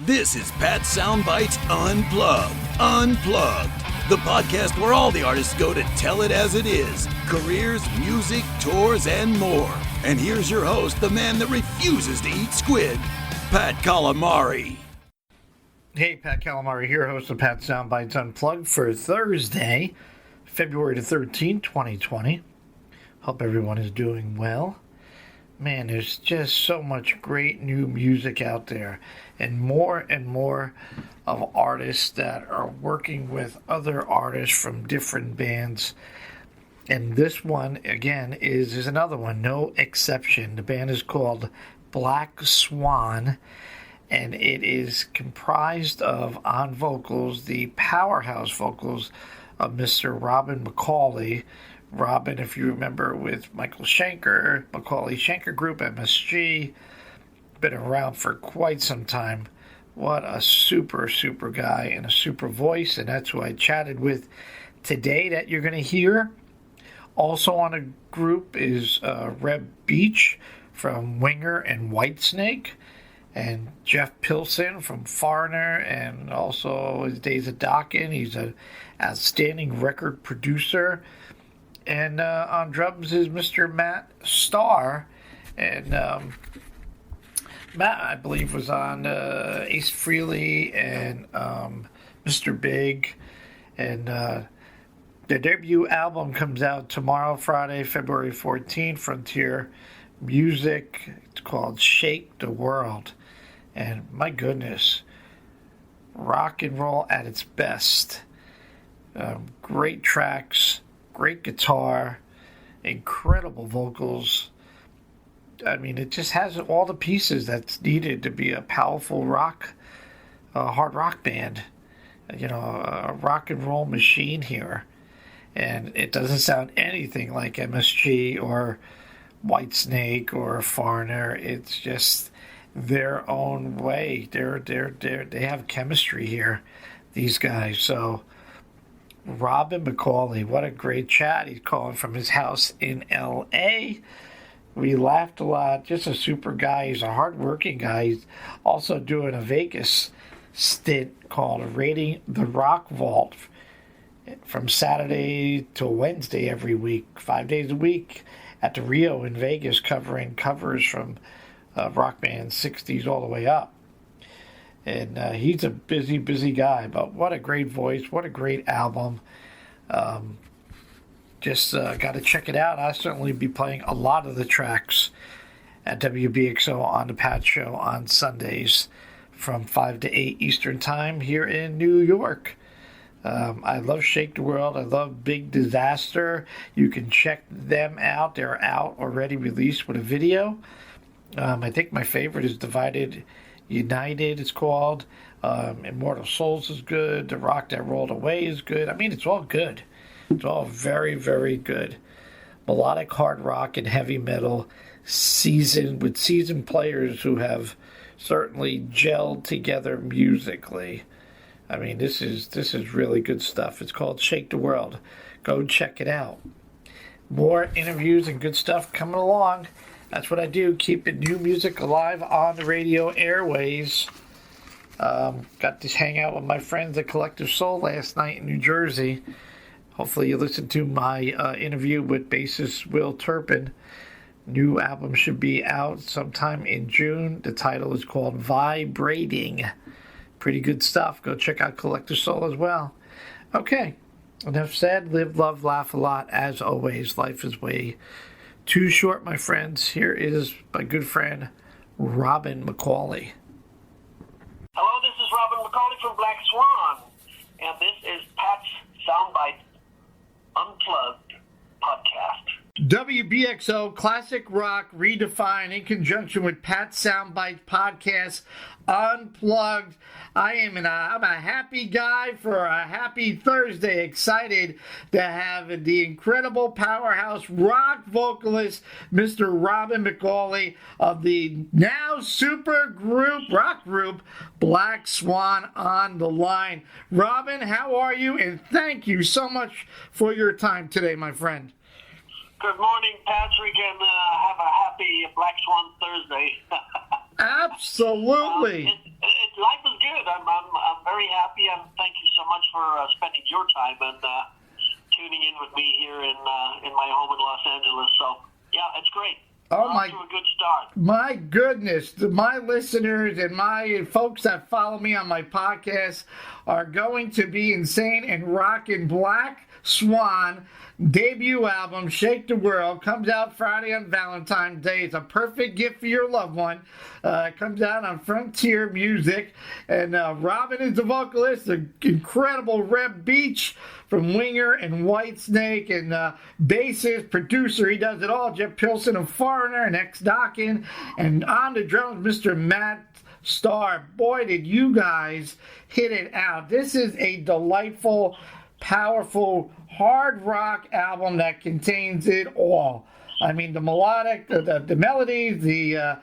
This is Pat Soundbites Unplugged. Unplugged. The podcast where all the artists go to tell it as it is. Careers, music, tours, and more. And here's your host, the man that refuses to eat squid, Pat Calamari. Hey, Pat Calamari here, host of Pat Soundbites Unplugged for Thursday, February the 13th, 2020. Hope everyone is doing well. Man, there's just so much great new music out there, and more of artists that are working with other artists from different bands. And this one, again, is another one, no exception. The band is called Black Swan, and it is comprised of, on vocals, the powerhouse vocals of Mr. Robin McAuley. Robin, if you remember, with Michael Schenker, McAuley Schenker Group, MSG, been around for quite some time. What a super guy and a super voice, and that's who I chatted with today that you're going to hear. Also on a group is Reb Beach from Winger and Whitesnake, and Jeff Pilson from Foreigner, and also his days at Dokken. He's an outstanding record producer. And on drums is Mr. Matt Starr. And Matt, I believe, was on Ace Frehley and Mr. Big. And their debut album comes out tomorrow, Friday, February 14th, Frontier Music. It's called Shake the World. And my goodness, rock and roll at its best. Great tracks. Great guitar, incredible vocals. I mean, it just has all the pieces that's needed to be a powerful hard rock band. You know, a rock and roll machine here. And it doesn't sound anything like MSG or Whitesnake or Foreigner. It's just their own way. They have chemistry here, these guys. So Robin McAuley, what a great chat. He's calling from his house in L.A. We laughed a lot. Just a super guy. He's a hard-working guy. He's also doing a Vegas stint called Raiding the Rock Vault from Saturday to Wednesday every week, 5 days a week at the Rio in Vegas, covering covers from rock bands 60s all the way up. And he's a busy guy, but what a great voice, what a great album. Just got to check it out. I'll certainly be playing a lot of the tracks at WBXO on the Pat Show on Sundays from 5 to 8 Eastern Time here in New York. I love Shake the World. I love Big Disaster. You can check them out. They're out already, released with a video. I think my favorite is Divided United, it's called. Immortal Souls is good. The Rock That Rolled Away is good. I mean, it's all good. It's all very good. Melodic hard rock and heavy metal, seasoned players who have certainly gelled together musically. I mean, this is really good stuff. It's called Shake the World. Go check it out. More interviews and good stuff coming along. That's what I do, keeping new music alive on the radio airways. Got to hang out with my friends at Collective Soul last night in New Jersey. Hopefully you listened to my interview with bassist Will Turpin. New album should be out sometime in June. The title is called Vibrating. Pretty good stuff. Go check out Collective Soul as well. Okay, enough said. Live, love, laugh a lot. As always, life is way too short, my friends. Here is my good friend, Robin McAuley. Hello, this is Robin McAuley from Black Swan, and this is Pat's Soundbite Unplugged podcast. WBXO Classic Rock Redefined in conjunction with Pat Soundbite Podcast Unplugged. I'm a happy guy for a happy Thursday. Excited to have the incredible powerhouse rock vocalist, Mr. Robin McAuley of the now super rock group Black Swan on the line. Robin, how are you? And thank you so much for your time today, my friend. Good morning, Patrick, and have a happy Black Swan Thursday. Absolutely. Life is for spending your time and tuning in with me here in my home in Los Angeles. So, yeah, it's great. Oh, Off to a good start. My goodness, my listeners and my folks that follow me on my podcast are going to be insane and rocking Black Swan debut album, Shake the World. Comes out Friday on Valentine's Day. It's a perfect gift for your loved one. It comes out on Frontier Music. And Robin is the vocalist, the incredible Reb Beach from Winger and Whitesnake, and bassist, producer, he does it all. Jeff Pilson of Foreigner and Ex-Dockin, and on the drums, Mr. Matt Starr. Boy, did you guys hit it out. This is a delightful, powerful, hard rock album that contains it all. I mean, the melodic, the melodies, the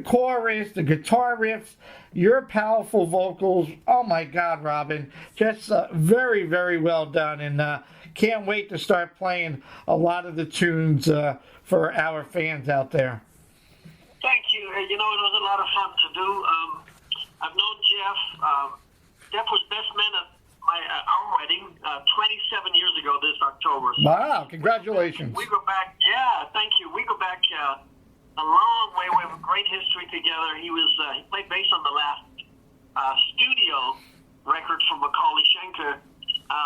chorus, the guitar riffs, your powerful vocals. Oh my God, Robin, just very, very well done, and can't wait to start playing a lot of the tunes for our fans out there. Thank you. You know, it was a lot of fun to do. I've known Jeff. Jeff was best man at our wedding 27 years ago this October. So wow, congratulations. We go back, yeah, thank you. We go back a long way. We have a great history together. He played bass on the last studio record from McAuley Schenker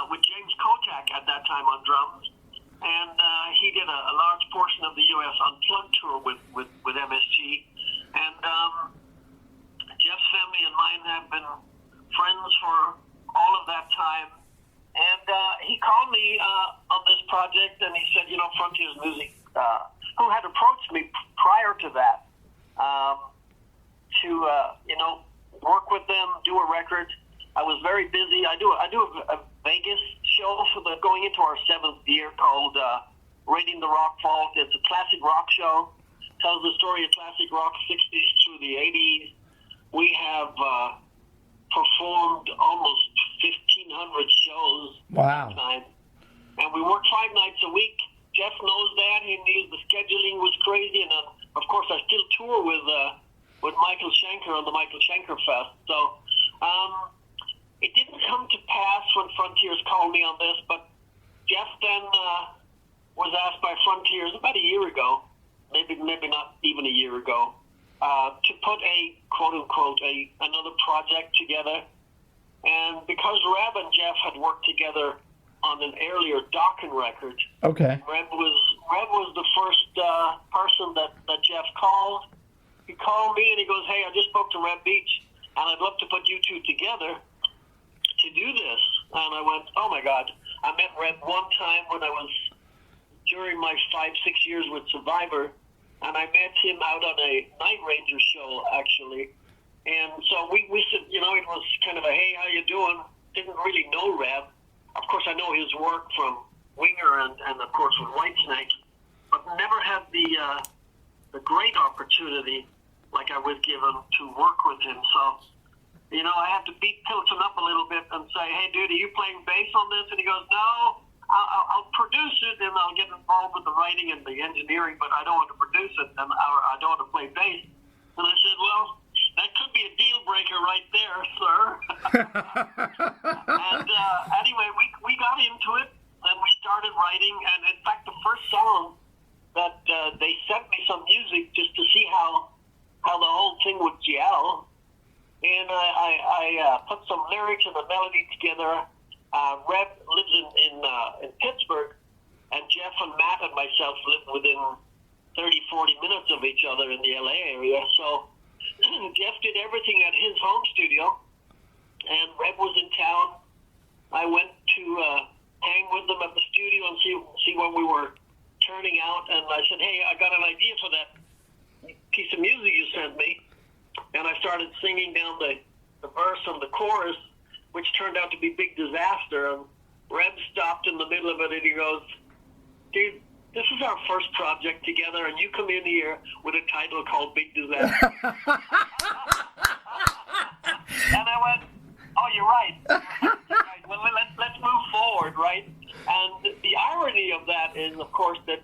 with James Kojak at that time on drums. And he did a large portion of the U.S. Unplugged tour with MSG. And Jeff's family and mine have been friends for all of that time. And he called me on this project, and he said, you know, Frontiers Music, who had approached me prior to that, to work with them, do a record. I was very busy. I do a Vegas show going into our 7th year called Raiding the Rock Vault. It's a classic rock show. Tells the story of classic rock 60s through the 80s. We have performed almost 1,500 shows. Wow. Time. And we work 5 nights a week. Jeff knows that. He knew the scheduling was crazy. And of course, I still tour with Michael Schenker on the Michael Schenker Fest. So it didn't come to pass when Frontiers called me on this, but Jeff then was asked by Frontiers about a year ago, maybe not even a year ago, to put a quote-unquote another project together. And because Reb and Jeff had worked together on an earlier Dokken record, okay, Reb was the first person that Jeff called. He called me and he goes, hey, I just spoke to Reb Beach, and I'd love to put you two together to do this. And I went, oh my God. I met Reb one time when I was during my 5-6 years with Survivor, and I met him out on a Night Ranger show, actually. And so we said, you know, it was kind of a, hey, how you doing? Didn't really know Reb. Of course, I know his work from Winger and of course, with Whitesnake, but never had the great opportunity like I was given to work with him. So, you know, I had to beat Pilson up a little bit and say, hey, dude, are you playing bass on this? And he goes, no, I'll produce it and I'll get involved with the writing and the engineering, but I don't want to produce it and I don't want to play bass. And I said, well, that could be a deal breaker right there, sir. And anyway, we got into it and we started writing. And in fact, the first song that they sent me some music just to see how the whole thing would gel. And I put some lyrics and a melody together. Reb lives in Pittsburgh, and Jeff and Matt and myself live within 30-40 minutes of each other in the LA area. So Jeff did everything at his home studio, and Reb was in town. I went to hang with them at the studio and see when we were turning out, and I said, hey, I got an idea for that piece of music you sent me. And I started singing down the verse and the chorus, which turned out to be Big Disaster. And Reb stopped in the middle of it and he goes, dude, this is our first project together, and you come in here with a title called Big Disaster. And I went, oh, you're right. Right. Well, let's move forward, right? And the irony of that is, of course, that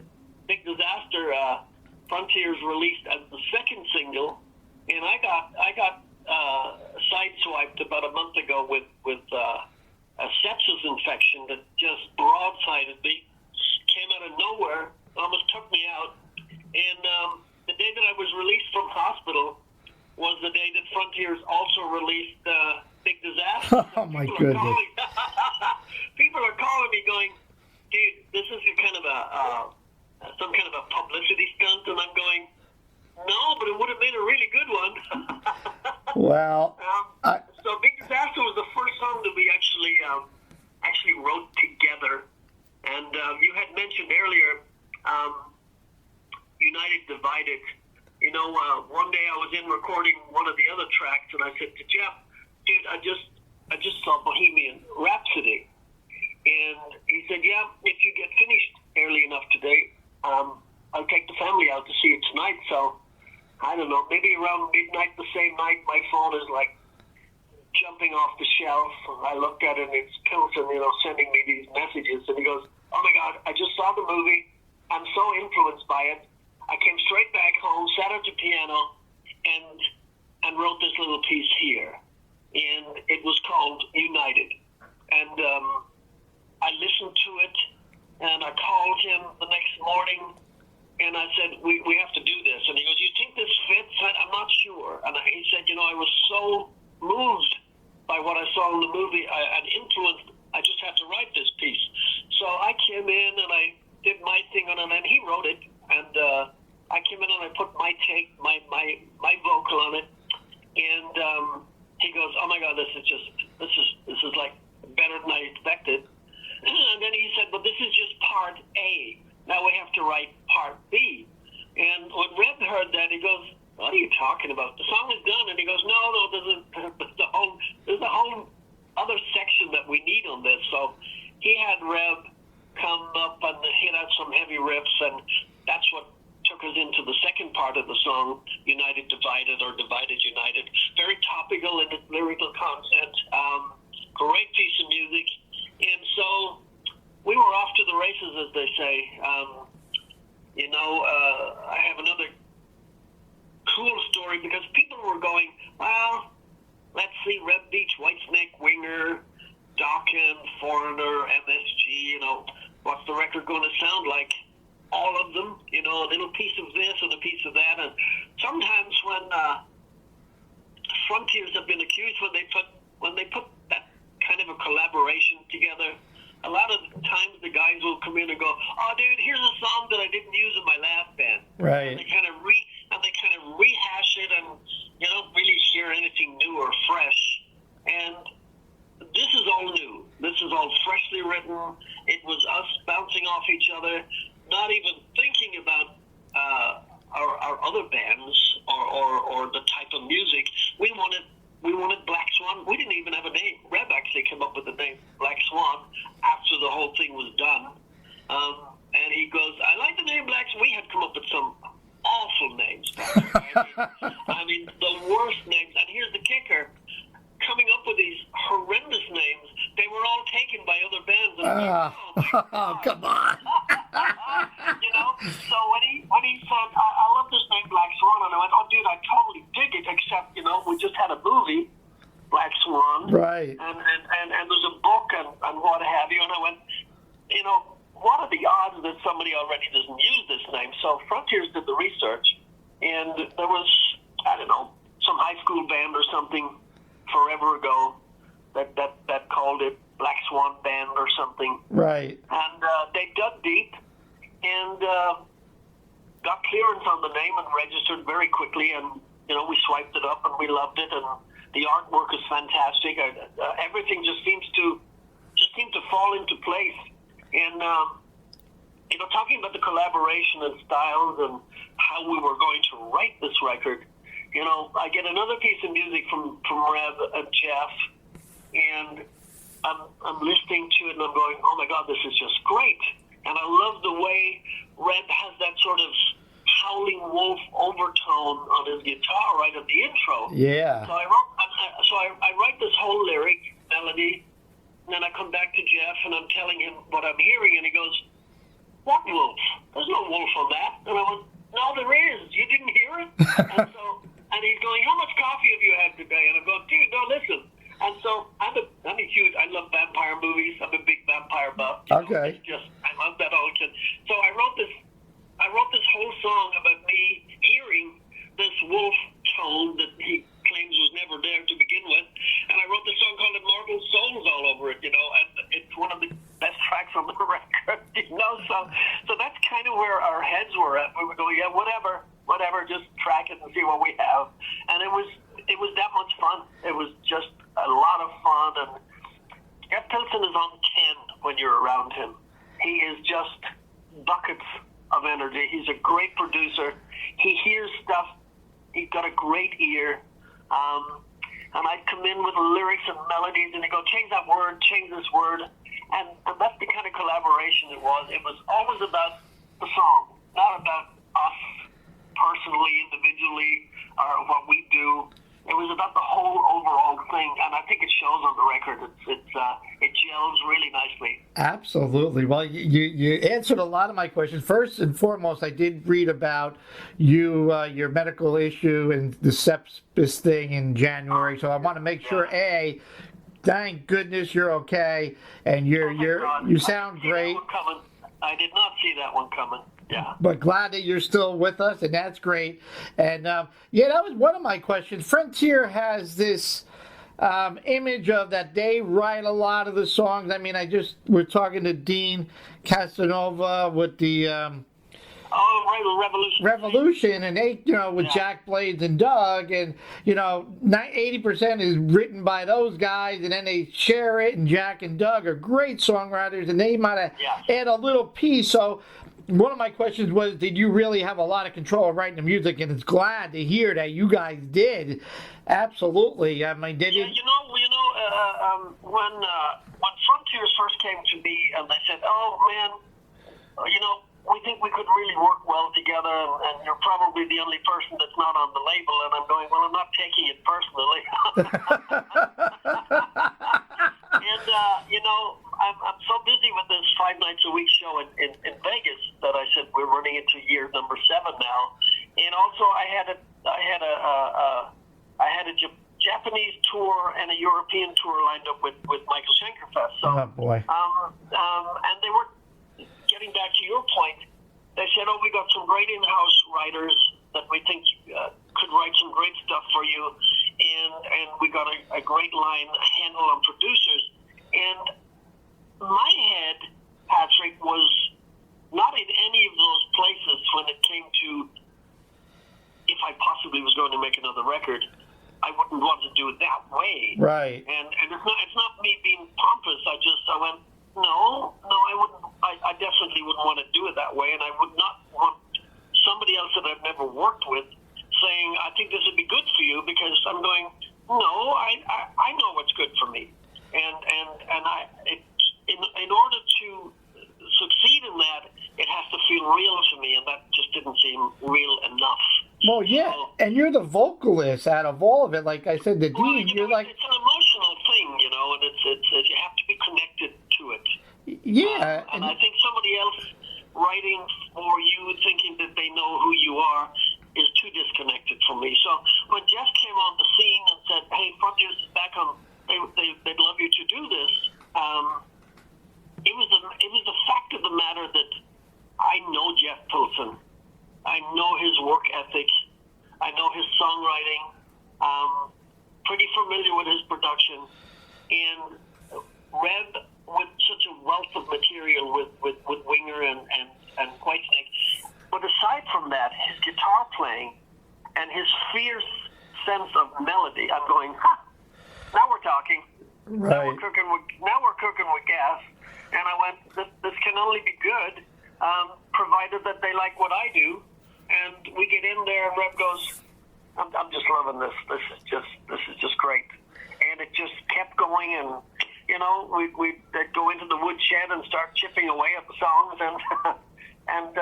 Big Disaster Frontiers released as the second single, and I got sideswiped about a month ago with the day that Frontiers also released Big Disaster. Oh, my goodness. People are calling me going, dude, this is some kind of a publicity stunt, and I'm going, no, but it would have been a really good one. Well, so Big Disaster was the first song that we actually wrote together. And you had mentioned earlier, United Divided. You know, one day I was in recording one of the other tracks, and I said to Jeff, dude, I just saw Bohemian Rhapsody. And he said, yeah, if you get finished early enough today, I'll take the family out to see it tonight. So, I don't know, maybe around midnight the same night, my phone is like jumping off the shelf. I looked at it, and it's Pilsen, sending me these messages. And he goes, oh my God, I just saw the movie. I'm so influenced by it. I came straight back home, sat at the piano, and wrote this little piece here. And it was called United. And I listened to it, and I called him the next morning, and I said, we have to do this. And he goes, you think this fits? I'm not sure. And he said, I was so moved by what I saw in the movie and influenced, I just had to write this piece. So I came in, and I did my thing on it, and he wrote it. And I came in and I put my take, my vocal on it, and he goes, "Oh my God, this is like better than I expected." And then he said, "But this is just part A. Now we have to write part B." And when Red heard that, he goes, "What are you talking about? The song is done." And he goes, "No, there's a whole other section that we need on this." So he had Reb come up and hit out some heavy riffs, and that's what took us into the second part of the song, United Divided or Divided United. Very topical in its lyrical content. Great piece of music. And so we were off to the races, as they say. I have another cool story because people were going, well, let's see, Red Beach, Whitesnake, Winger, Dokken, Foreigner, MSG, what's the record going to sound like? All of them, a little piece of this and a piece of that. And sometimes when Frontiers have been accused when they put that kind of a collaboration together, a lot of times the guys will come in and go, "Oh, dude, here's a song that I didn't use in my last band." Right. And they kind of rehash it, and you don't really hear anything new or fresh. And this is all new. This is all freshly written. It was us bouncing off each other, not even thinking about our other bands or the type of music. We wanted Black Swan. We didn't even have a name. Reb actually came up with the name Black Swan after the whole thing was done. And he goes, "I like the name Black Swan." We had come up with some awful names. I mean, the worst names. And here's the kicker. Coming up with these horrendous names, they were all taken by other bands. And come on. So when he said, I love this name Black Swan, and I went, "Oh, dude, I totally dig it, except, we just had a movie, Black Swan. Right. And there's a book and what have you." And I went, what are the odds that somebody already doesn't use this name? So Frontiers did the research, and there was, I don't know, some high school band or something forever ago that called it Black Swan Band or something. Right. And they dug deep and got clearance on the name and registered very quickly. And, we swiped it up and we loved it. And the artwork is fantastic. Everything just seemed to fall into place. And, talking about the collaboration and styles and how we were going to write this record, I get another piece of music from Rev and Jeff, and I'm listening to it and I'm going, "Oh my God, this is just great." And I love the way Rev has that sort of howling wolf overtone on his guitar right at the intro. Yeah. So I write this whole lyric melody, and then I come back to Jeff and I'm telling him what I'm hearing, and he goes, "What wolf? There's no wolf on that." And I went, "No, there is. You didn't hear it?" And he's going, "How much coffee have you had today?" And I'm going, "Dude, no, listen." And so I'm a huge, I love vampire movies. I'm a big vampire buff. Okay. I love that whole shit. So I wrote this whole song about me hearing this wolf tone that he So that's kind of where our heads were at. We were going, yeah, whatever, just track it and see what we have. And it was that much fun. It was just a lot of fun. And Jeff Pilson is on 10 when you're around him. He is just buckets of energy. He's a great producer. He hears stuff. He's got a great ear. And I'd come in with lyrics and melodies, and he'd go, change that word, change this word. And that's the kind of collaboration it was. It was always about the song, not about us personally, individually, or what we do. It was about the whole overall thing, and I think it shows on the record. It gels really nicely. Absolutely. Well, you answered a lot of my questions. First and foremost, I did read about your medical issue and the sepsis thing in January, so I want to make sure, thank goodness you're okay, and you sound great. I did not see that one coming. Yeah. But glad that you're still with us, and that's great. And that was one of my questions. Frontier has this image of that they write a lot of the songs. I mean, we're talking to Dean Casanova with the Revolution, and they, with Jack Blades and Doug, and 80% is written by those guys, and then they share it. And Jack and Doug are great songwriters, and they might have add a little piece. So one of my questions was, did you really have a lot of control of writing the music? And it's glad to hear that you guys did. Absolutely. I mean, did it? When Frontiers first came to me, and they said, "Oh man, we think we could really work well together, and you're probably the only person that's not on the label." And I'm going, "Well, I'm not taking it personally." And I'm so busy with this 5 nights a week show in Vegas that I said we're running into year number 7 now. And also I had a Japanese tour and a European tour lined up with Michael Schenkerfest. So, oh boy. And they were getting back to your point. They said, "Oh, we got some great in-house writers that we think could write some great stuff for you, and we got a great line handle on producers." And my head, Patrick, was not in any of those places when it came to if I possibly was going to make another record. I wouldn't want to do it that way. Right. And it's not me being pompous. I went, no, I wouldn't. I definitely wouldn't want to do it that way, and I would not want somebody else that I've never worked with saying, "I think this would be good for you," because I'm going, no, I know what's good for me, and in order to succeed in that, it has to feel real to me, and that just didn't seem real enough. Well, yeah, and you're the vocalist out of all of it. Like I said, Dean, you're like, it's an emotional thing, and it's you have to be connected to it. Yeah, and I think somebody else writing for you, thinking that they know who you are, is too disconnected from me. So when Jeff came on the scene and said, "Hey, Frontiers is back on, they'd love you to do this," it was the fact of the matter that I know Jeff Pilson. I know his work ethic. I know his songwriting. Pretty familiar with his production. And Reb, with such a wealth of material with Winger and Whitesnake. But aside from that, his guitar playing and his fierce sense of melody, I'm going, now we're talking. Right. Now we're cooking with gas. And I went, this can only be good, provided that they like what I do. And we get in there, and Reb goes, I'm just loving this. This is just great. And it just kept going, and we'd go into the woodshed and start chipping away at the songs, and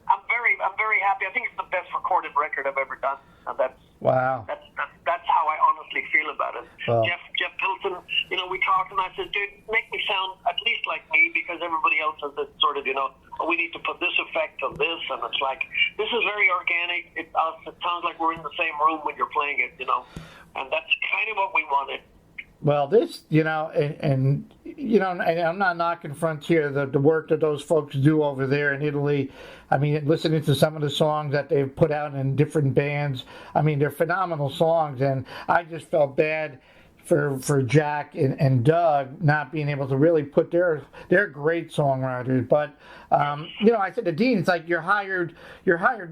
I'm very happy. I think it's the best recorded record I've ever done. And wow. That's how I honestly feel about it. Well, Jeff Pilson, we talked, and I said, "Dude, make me sound at least like me, because everybody else has this sort of, we need to put this effect on this," and it's like, this is very organic. It sounds like we're in the same room when you're playing it, and that's kind of what we wanted. Well, this, and I'm not knocking Frontier, the work that those folks do over there in Italy. I mean, listening to some of the songs that they've put out in different bands, I mean, they're phenomenal songs, and I just felt bad for Jack and Doug not being able to really put they're great songwriters, but I said to Dean, it's like you're hired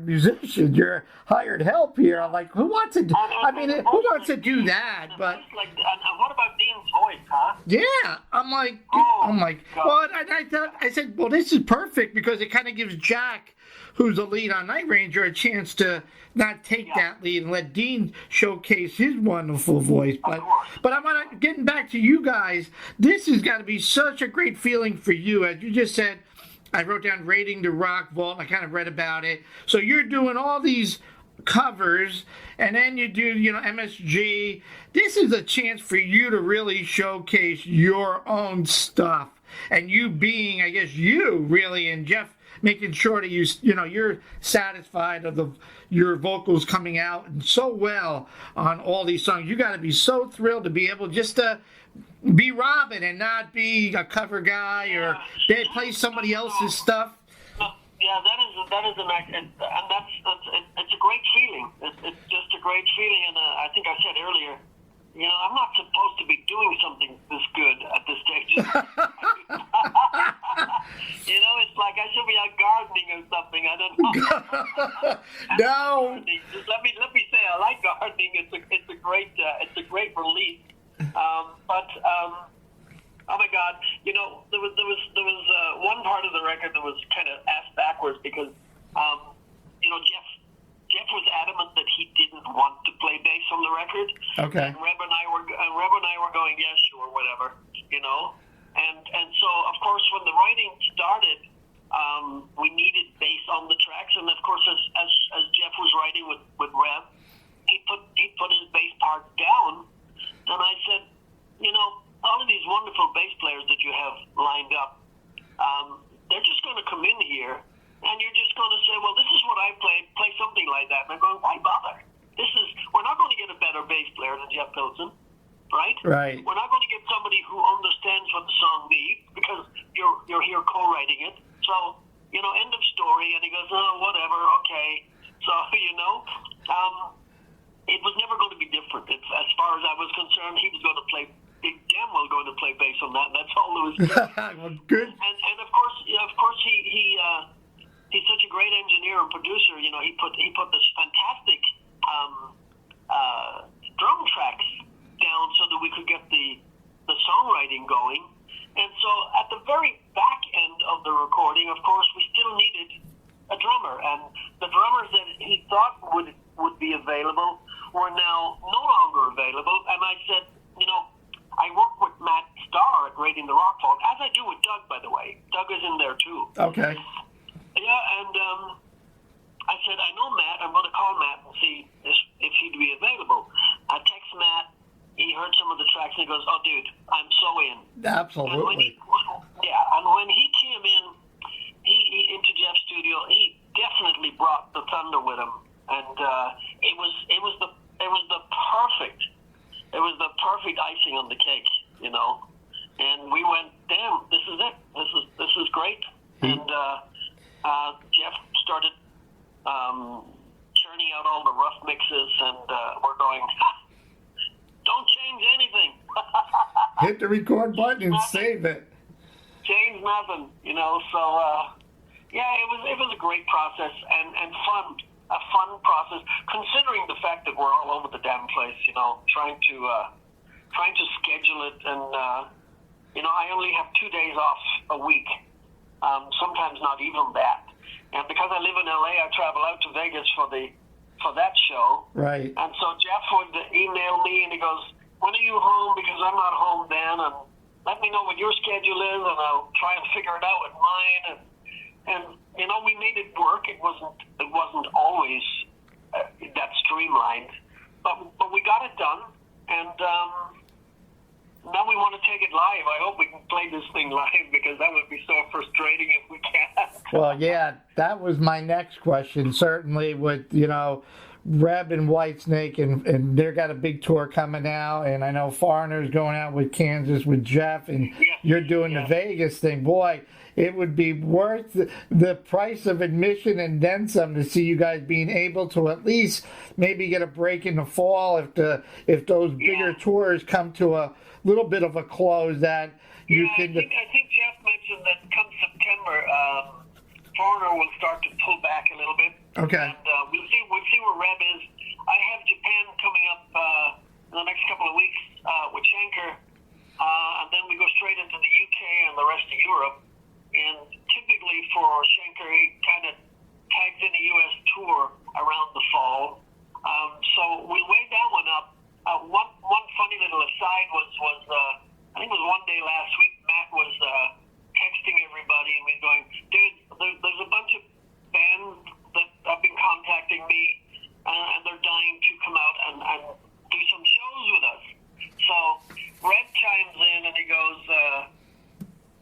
musician, you're hired help here. I'm like, who wants to do that? But what about Dean's voice, huh? Yeah, I'm like, well, I said, well, this is perfect because it kind of gives Jack, who's the lead on Night Ranger, a chance to not take that lead and let Dean showcase his wonderful voice. But I want to, getting back to you guys, this has got to be such a great feeling for you. As you just said, I wrote down Raiding the Rock Vault. I kind of read about it. So you're doing all these covers, and then you do, MSG. This is a chance for you to really showcase your own stuff. And you being, I guess, you really, and Jeff making sure that you're satisfied of your vocals coming out and so well on all these songs. You got to be so thrilled to be able just to be Robin and not be a cover guy or they play somebody else's stuff. Yeah, that is and it's a great feeling. It's just a great feeling, and I think I said earlier, I'm not supposed to be doing something this good at this stage. It's like I should be out gardening or something. I don't know. No. Just let me say, I like gardening. It's a great relief. Oh my God! There was one part of the record that was kind of ass backwards because Jeff was adamant that he didn't want to play bass on the record. Okay. And Reb and I were going, yeah, sure, whatever, And so of course when the writing started, we needed bass on the tracks, and of course as Jeff was writing with Reb, he put his bass part down, and I said, all of these wonderful bass players that you have lined up, they're just going to come in here, and you're just going to say, well, this is what I played, play something like that. And I'm going, why bother? We're not going to get a better bass player than Jeff Pilson, right? Right. We're not going to get somebody who understands what the song needs because you're here co-writing it. So, end of story. And he goes, oh, whatever, okay. So, it was never going to be different. As far as I was concerned, he was going to play damn well going to play bass on that. And that's all there was. Well, good. And of course, he's such a great engineer and producer. He put this fantastic drum tracks down so that we could get the songwriting going. And so at the very back end of the recording, of course, we still needed a drummer, and the drummers that he thought would be available were now no longer available. And I said, I work with Matt Starr at Raiding the Rock Vault, as I do with Doug, by the way. Doug is in there too. Okay. Yeah, and I said, I know Matt. I'm going to call Matt and see if he'd be available. I text Matt. He heard some of the tracks and he goes, oh, dude, I'm so in. Absolutely. And when he came in, he into Jeff's studio, he definitely brought the thunder with him, and it was the perfect icing on the cake, And we went, damn, this is it. This is great. And Jeff started churning out all the rough mixes, and we're going, don't change anything. Hit the record button and save it. Change nothing, So it was a great process and fun. A fun process, considering the fact that we're all over the damn place. Trying to schedule it, and I only have 2 days off a week. Sometimes not even that. And because I live in LA, I travel out to Vegas for that show. Right. And so Jeff would email me and he goes, when are you home? Because I'm not home then, and let me know what your schedule is, and I'll try and figure it out with mine. And we made it work. It wasn't always that streamlined, but we got it done. And now we want to take it live. I hope we can play this thing live because that would be so frustrating if we can't. Well, yeah, that was my next question. Certainly with, Reb and Whitesnake, and they've got a big tour coming out, and I know Foreigner's going out with Kansas with Jeff, and you're doing the Vegas thing. Boy, it would be worth the price of admission and then some to see you guys being able to at least maybe get a break in the fall if those bigger tours come to a little bit of a close that you can. I think Jeff mentioned that come September, Foreigner will start to pull back a little bit. Okay. And we'll see where Reb is. I have Japan coming up in the next couple of weeks with Schenker, and then we go straight into the UK and the rest of Europe. And typically for Schenker, he kind of tags in a U.S. tour around the fall. So we'll weigh that one up. One funny little aside was I think it was one day last week, Matt was texting everybody and we're going, dude, there's a bunch of bands that have been contacting me and they're dying to come out and do some shows with us. So Red chimes in and he goes,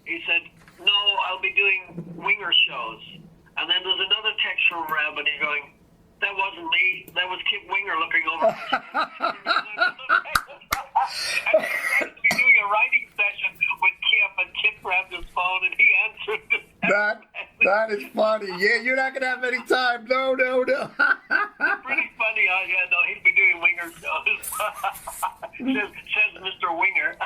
he said, no, I'll be doing winger shows. And then there's another text from Reb and he's going, that wasn't me, that was Kip Winger looking over. And he was to be doing a writing session with Kip, and Kip grabbed his phone and he answered it. That is funny. Yeah, you're not going to have any time. No. Pretty funny. Yeah, no, he'd be doing winger shows. says Mr. Winger.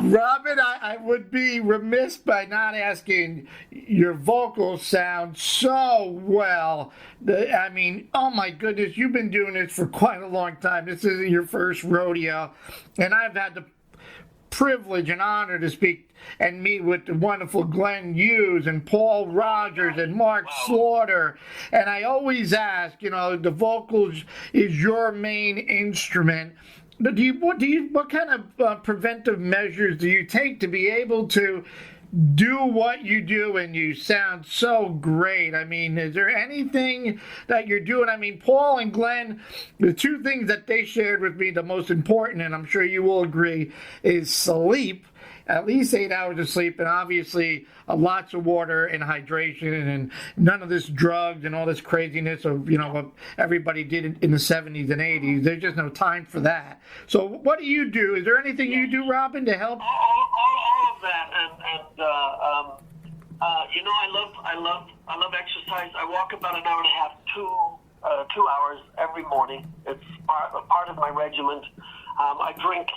Robin, I would be remiss by not asking, your vocals sound so well. I mean, oh my goodness, you've been doing this for quite a long time. This isn't your first rodeo. And I've had the privilege and honor to speak and meet with the wonderful Glenn Hughes and Paul Rogers and Mark Slaughter. And I always ask, the vocals is your main instrument. What kind of preventive measures do you take to be able to do what you do? And you sound so great. I mean, is there anything that you're doing? I mean, Paul and Glenn, the two things that they shared with me, the most important, and I'm sure you will agree, is sleep. At least 8 hours of sleep, and obviously lots of water and hydration, and none of this drugs and all this craziness of what everybody did in the 70s and 80s. There's just no time for that. So what do you do? Is there anything you do, Robin, to help? All of that, and I love exercise. I walk about an hour and a half, 2 hours every morning. It's part of my regimen. I drink.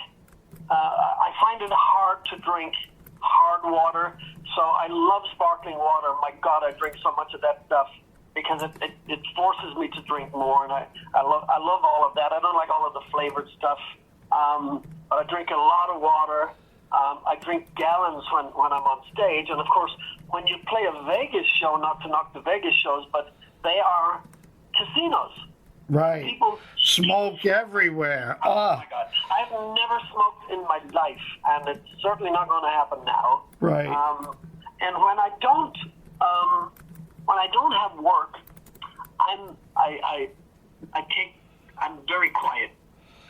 I find it hard to drink hard water, so I love sparkling water. My God, I drink so much of that stuff because it forces me to drink more, and I love all of that. I don't like all of the flavored stuff, but I drink a lot of water. I drink gallons when I'm on stage, and of course, when you play a Vegas show, not to knock the Vegas shows, but they are casinos. Right. People smoke everywhere. Oh my God. I've never smoked in my life, and it's certainly not going to happen now. Right. And when I don't have work, I'm very quiet.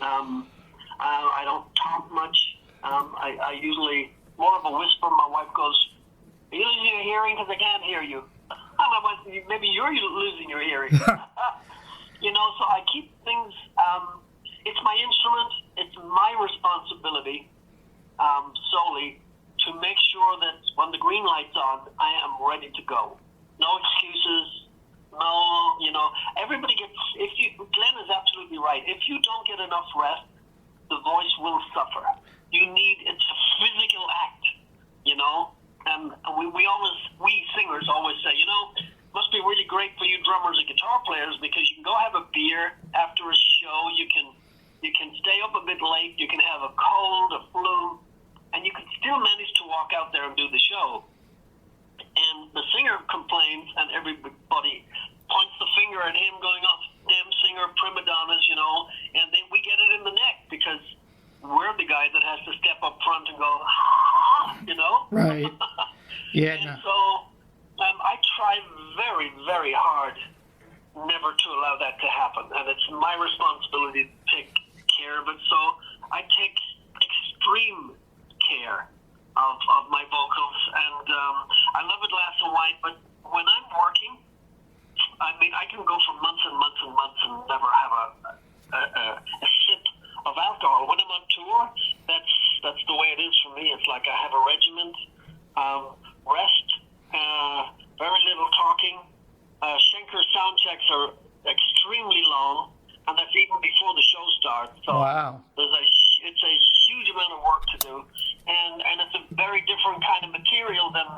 I don't talk much. I usually more of a whisper. My wife goes, "Are you losing your hearing? Because I can't hear you." Maybe you're losing your hearing. So I keep things, it's my instrument, it's my responsibility solely to make sure that when the green light's on, I am ready to go. No excuses, everybody gets, Glenn is absolutely right. If you don't get enough rest, the voice will suffer. It's a physical act, and we singers always say, must be really great for you drummers and guitar players because you can go have a beer after a show. You can stay up a bit late. You can have a cold, a flu, and you can still manage to walk out there and do the show. And the singer complains, and everybody points the finger at him, going, "Oh, damn singer, prima donnas," and then we get it in the neck because we're the guy that has to step up front and go, Right. Yeah. And so I try very, very hard never to allow that to happen, and it's my responsibility to take care of it. So I take extreme care of my vocals, and I love a glass of wine, but when I'm working, I mean, I can go for months and months and months and never have a sip of alcohol. When I'm on tour, that's the way it is for me. It's like I have a regiment, rest, very little talking. Schenker sound checks are extremely long, and that's even before the show starts. So wow. It's a huge amount of work to do, and it's a very different kind of material than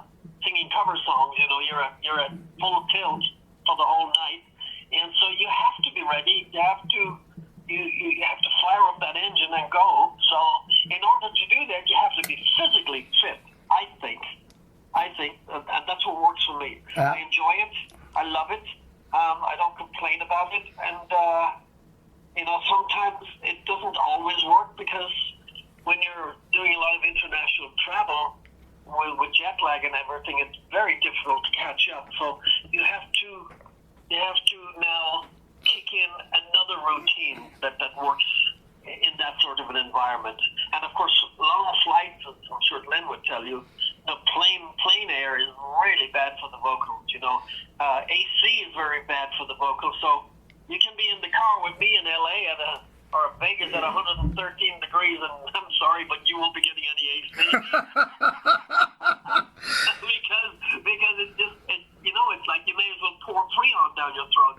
singing cover songs. You know, you're at full tilt for the whole night, and so you have to be ready. You have to fire up that engine and go. So in order to do that, you have to be physically fit. I think, and that's what works for me. I enjoy it. I love it. I don't complain about it, and sometimes it doesn't always work because when you're doing a lot of international travel with jet lag and everything, it's very difficult to catch up. So you have to now kick in another routine that works in that sort of an environment. And of course, long flights, I'm sure Glenn would tell you, the plain air is really bad for the vocals. AC is very bad for the vocals. So you can be in the car with me in LA or Vegas at 113 degrees, and I'm sorry, but you won't be getting any AC. because it's like you may as well pour Freon down your throat,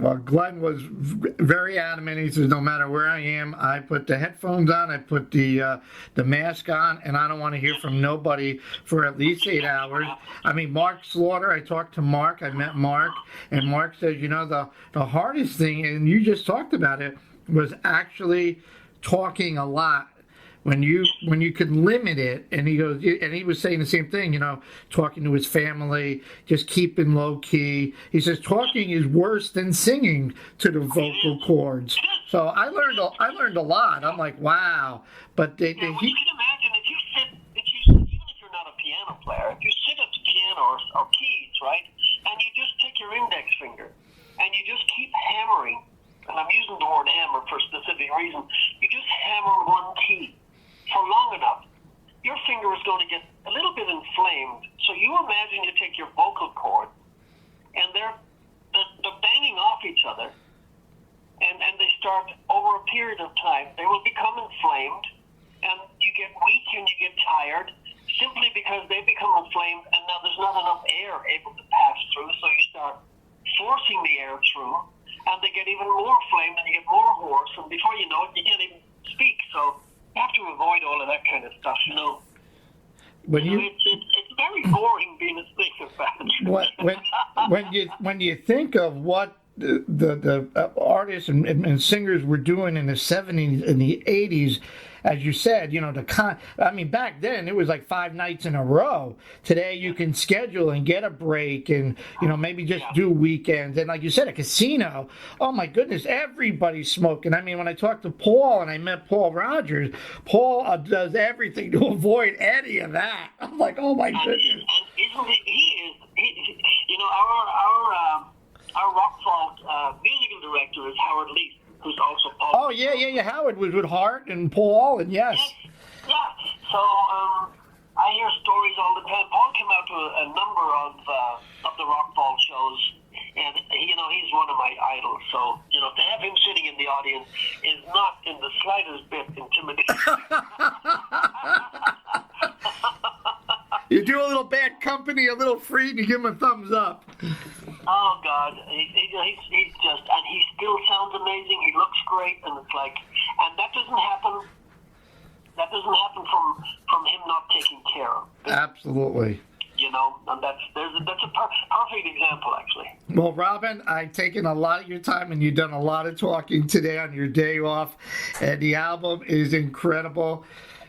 Well, Glenn was very adamant. He says, no matter where I am, I put the headphones on, I put the mask on, and I don't want to hear from nobody for at least 8 hours. I mean, Mark Slaughter, I talked to Mark, I met Mark, and Mark says, the hardest thing, and you just talked about it, was actually talking a lot. When you could limit it, and he goes, and he was saying the same thing, talking to his family, just keeping low key. He says talking is worse than singing to the vocal cords. So I learned a lot. I'm like, wow. But you can imagine even if you're not a piano player, if you sit at the piano or keys, right, and you just take your index finger and you just keep hammering, and I'm using the word hammer for a specific reason. You just hammer one key for long enough, your finger is going to get a little bit inflamed. So you imagine you take your vocal cord, and they're banging off each other, and they start over a period of time. They will become inflamed, and you get weak and you get tired simply because they become inflamed, and now there's not enough air able to pass through. So you start forcing the air through, and they get even more inflamed, and you get more hoarse, and before you know it, you can't even speak. So you have to avoid all of that kind of stuff, It's very boring being a singer fan. When you think of what the artists and singers were doing in the 70s and the 80s, as you said, back then it was like 5 nights in a row. Today you can schedule and get a break and, maybe just do weekends. And like you said, a casino, oh my goodness, everybody's smoking. I mean, when I talked to Paul and I met Paul Rogers, Paul does everything to avoid any of that. I'm like, oh my goodness. And isn't he our Rock Vault musical director is Howard Lee, who's also Paul. Oh, yeah. Howard was with Hart and Paul, and yes. Yeah. So I hear stories all the time. Paul came out to a number of the Rock Vault shows, and he's one of my idols. So to have him sitting in the audience is not in the slightest bit intimidating. You do a little bad company, a little free, and you give him a thumbs up. Oh God, he's just, and he still sounds amazing. He looks great, and it's like, and that doesn't happen. That doesn't happen from him not taking care of. Absolutely. And that's a perfect example, actually. Well, Robin, I've taken a lot of your time, and you've done a lot of talking today on your day off, and the album is incredible.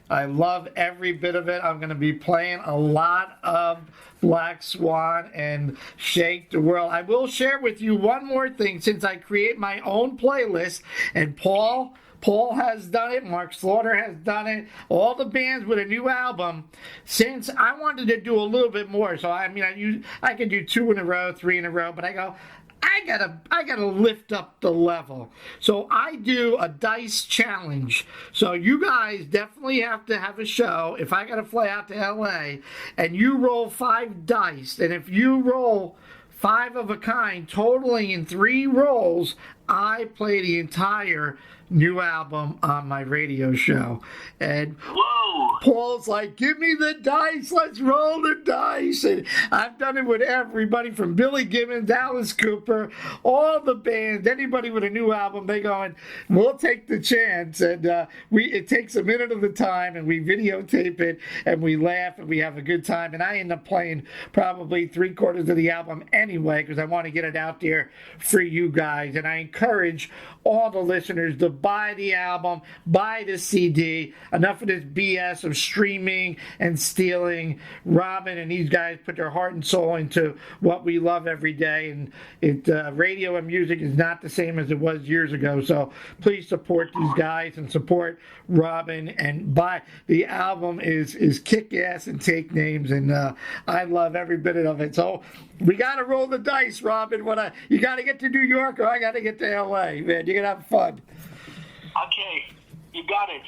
I love every bit of it. I'm going to be playing a lot of Black Swan and Shake the World. I will share with you one more thing, since I create my own playlist, and Paul has done it, Mark Slaughter has done it, all the bands with a new album, since I wanted to do a little bit more. So I could do 2 in a row, 3 in a row, but I go, I gotta lift up the level. So I do a dice challenge. So you guys definitely have to have a show. If I gotta fly out to LA and you roll 5 dice, and if you roll 5 of a kind, totaling in 3 rolls, I play the entire new album on my radio show. And Whoa! Paul's like, give me the dice, let's roll the dice. And I've done it with everybody from Billy Gibbons, Alice Cooper, all the bands, anybody with a new album, they going, we'll take the chance. And it takes a minute of the time, and we videotape it, and we laugh, and we have a good time. And I end up playing probably 3/4 of the album anyway, because I want to get it out there for you guys. And I encourage all the listeners to buy the album, buy the CD. Enough of this BS of streaming and stealing. Robin and these guys put their heart and soul into what we love every day, and radio and music is not the same as it was years ago. So please support these guys and support Robin, and buy the album. Is kick ass and take names, and I love every bit of it. So we got to roll the dice, Robin. You got to get to New York, or I got to get to LA, man. You're gonna have fun. Okay, you got it.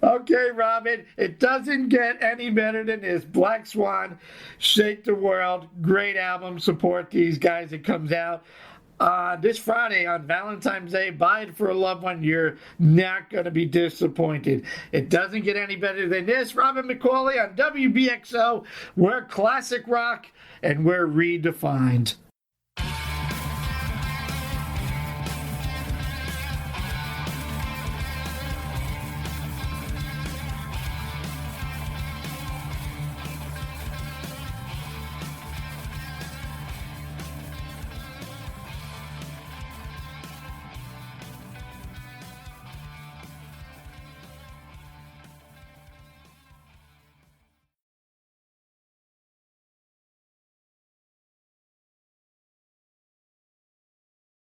Okay, Robin, it doesn't get any better than this. Black Swan, Shake the World, great album. Support these guys. It comes out this Friday on Valentine's Day. Buy it for a loved one. You're not going to be disappointed. It doesn't get any better than this. Robin McAuley on WBXO. We're classic rock, and we're redefined.